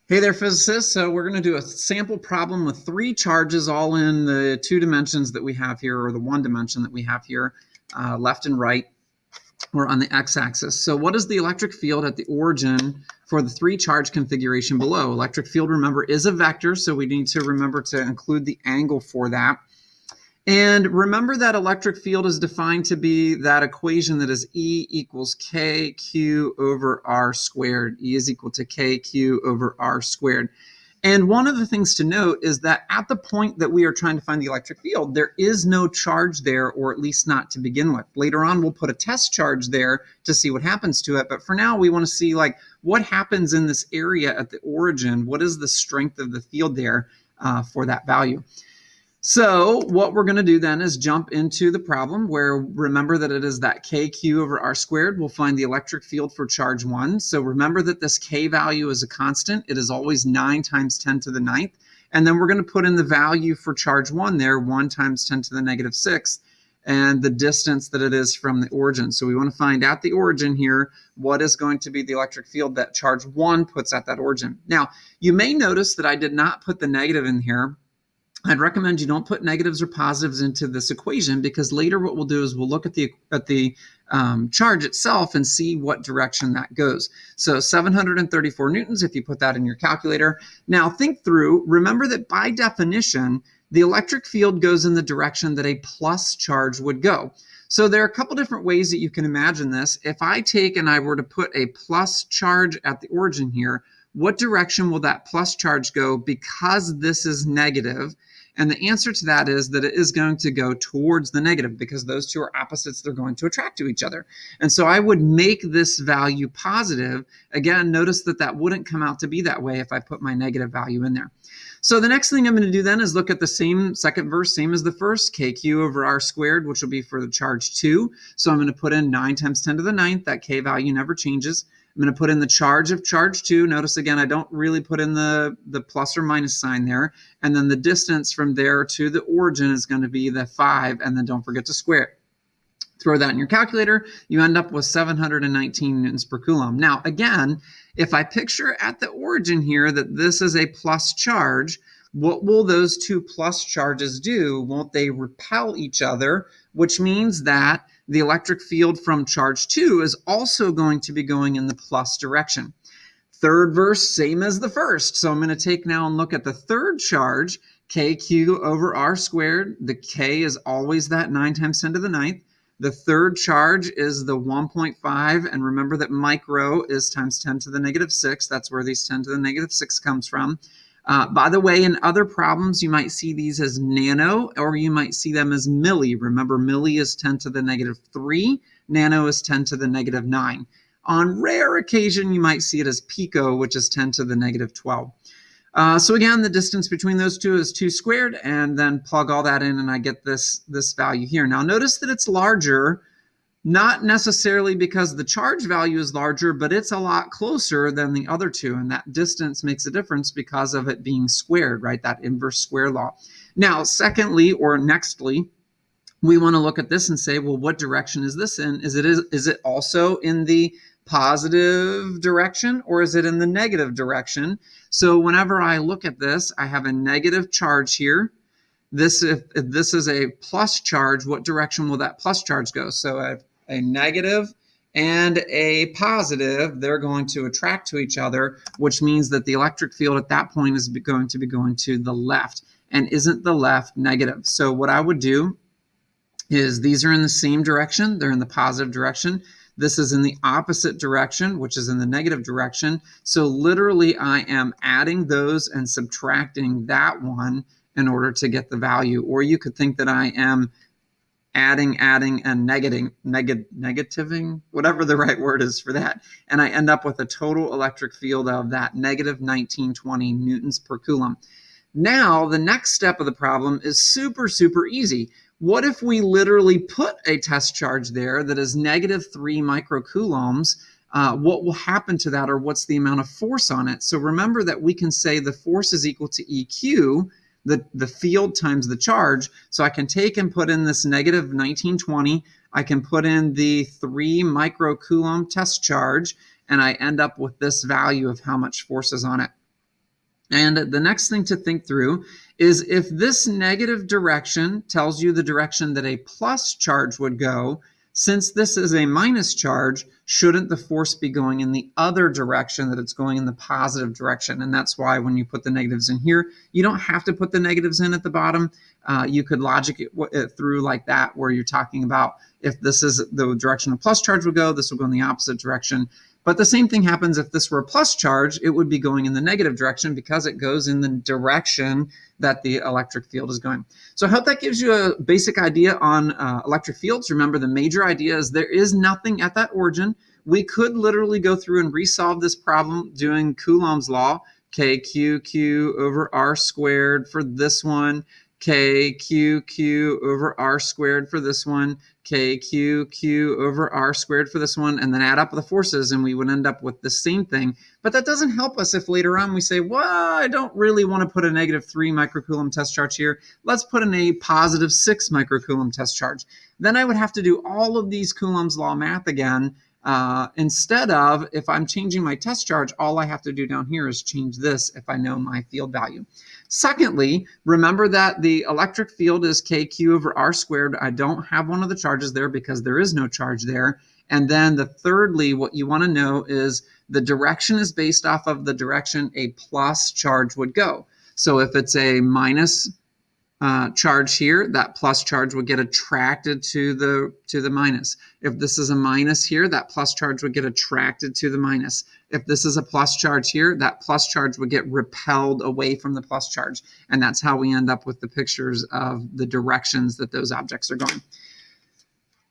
Hey there, physicists. So we're going to do a sample problem with three charges all in the two dimensions that we have here, or the one dimension that we have here, left and right, or on the x-axis. So what is the electric field at the origin for the three charge configuration below? Electric field, remember, is a vector, so we need to remember to include the angle for that. And remember that electric field is defined to be that equation that is E equals KQ over R squared. E is equal to KQ over R squared. And one of the things to note is that at the point that we are trying to find the electric field, there is no charge there, or at least not to begin with. Later on, we'll put a test charge there to see what happens to it. But for now, we want to see like what happens in this area at the origin. What is the strength of the field there for that value? So what we're going to do then is jump into the problem where remember that it is that KQ over R squared. We'll find the electric field for charge 1. So remember that this K value is a constant. It is always 9 times 10 to the ninth. And then we're going to put in the value for charge 1 there, 1 times 10 to the negative 6, and the distance that it is from the origin. So we want to find at the origin here what is going to be the electric field that charge 1 puts at that origin. Now, you may notice that I did not put the negative in here. I'd recommend you don't put negatives or positives into this equation, because later what we'll do is we'll look at the charge itself and see what direction that goes. So 734 newtons, if you put that in your calculator. Now think through, remember that by definition, the electric field goes in the direction that a plus charge would go. So there are a couple different ways that you can imagine this. If I take and I were to put a plus charge at the origin here, what direction will that plus charge go because this is negative? And the answer to that is that it is going to go towards the negative, because those two are opposites. They're going to attract to each other. And so I would make this value positive. Again, notice that that wouldn't come out to be that way if I put my negative value in there. So the next thing I'm going to do then is look at the same second verse, same as the first, KQ over R squared, which will be for the charge 2. So I'm going to put in 9 times 10 to the ninth. That K value never changes. I'm going to put in the charge of charge 2. Notice again, I don't really put in the plus or minus sign there. And then the distance from there to the origin is going to be the 5. And then don't forget to square it. Throw that in your calculator. You end up with 719 newtons per coulomb. Now, again, if I picture at the origin here that this is a plus charge, what will those two plus charges do? Won't they repel each other? Which means that the electric field from charge 2 is also going to be going in the plus direction. Third verse, same as the first. So I'm going to take now and look at the third charge, KQ over R squared. The K is always that 9 times 10 to the ninth. The third charge is the 1.5, and remember that micro is times 10 to the negative 6. That's where these 10 to the negative 6 comes from. By the way, in other problems, you might see these as nano, or you might see them as milli. Remember, milli is 10 to the negative 3. Nano is 10 to the negative 9. On rare occasion, you might see it as pico, which is 10 to the negative 12. So again, the distance between those two is 2 squared, and then plug all that in, and I get this value here. Now notice that it's larger, not necessarily because the charge value is larger, but it's a lot closer than the other two, and that distance makes a difference because of it being squared, right? That inverse square law. Now, secondly, or nextly, we want to look at this and say, well, what direction is this in? Is it also in the positive direction, or is it in the negative direction? So whenever I look at this, I have a negative charge here. If this is a plus charge, what direction will that plus charge go? So a negative and a positive, they're going to attract to each other, which means that the electric field at that point is going to be going to the left. And isn't the left negative? So what I would do is these are in the same direction. They're in the positive direction. This is in the opposite direction, which is in the negative direction. So literally I am adding those and subtracting that one in order to get the value. Or you could think that I am adding, and negativing, whatever the right word is for that. And I end up with a total electric field of that negative 1920 newtons per coulomb. Now, the next step of the problem is super, super easy. What if we literally put a test charge there that is negative 3 microcoulombs? What will happen to that, or what's the amount of force on it? So remember that we can say the force is equal to EQ, the field times the charge. So I can take and put in this negative 1920. I can put in the 3 microcoulomb test charge, and I end up with this value of how much force is on it. And the next thing to think through is if this negative direction tells you the direction that a plus charge would go, since this is a minus charge, shouldn't the force be going in the other direction, that it's going in the positive direction? And that's why when you put the negatives in here, you don't have to put the negatives in at the bottom. You could logic it through like that, where you're talking about if this is the direction a plus charge would go, this will go in the opposite direction. But the same thing happens if this were a plus charge, it would be going in the negative direction because it goes in the direction that the electric field is going. So I hope that gives you a basic idea on electric fields. Remember, the major idea is there is nothing at that origin. We could literally go through and resolve this problem doing Coulomb's law, KQ over R squared for this one, KQ over R squared for this one, KQ over R squared for this one, and then add up the forces, and we would end up with the same thing. But that doesn't help us if later on we say, well, I don't really want to put a negative 3 microcoulomb test charge here. Let's put in a positive 6 microcoulomb test charge. Then I would have to do all of these Coulomb's law math again. Instead of, if I'm changing my test charge, all I have to do down here is change this if I know my field value. Secondly, remember that the electric field is KQ over R squared. I don't have one of the charges there because there is no charge there. And then thirdly, what you want to know is the direction is based off of the direction a plus charge would go. So if it's a minus charge here, that plus charge would get attracted to the minus. If this is a minus here, that plus charge would get attracted to the minus. If this is a plus charge here, that plus charge would get repelled away from the plus charge. And that's how we end up with the pictures of the directions that those objects are going.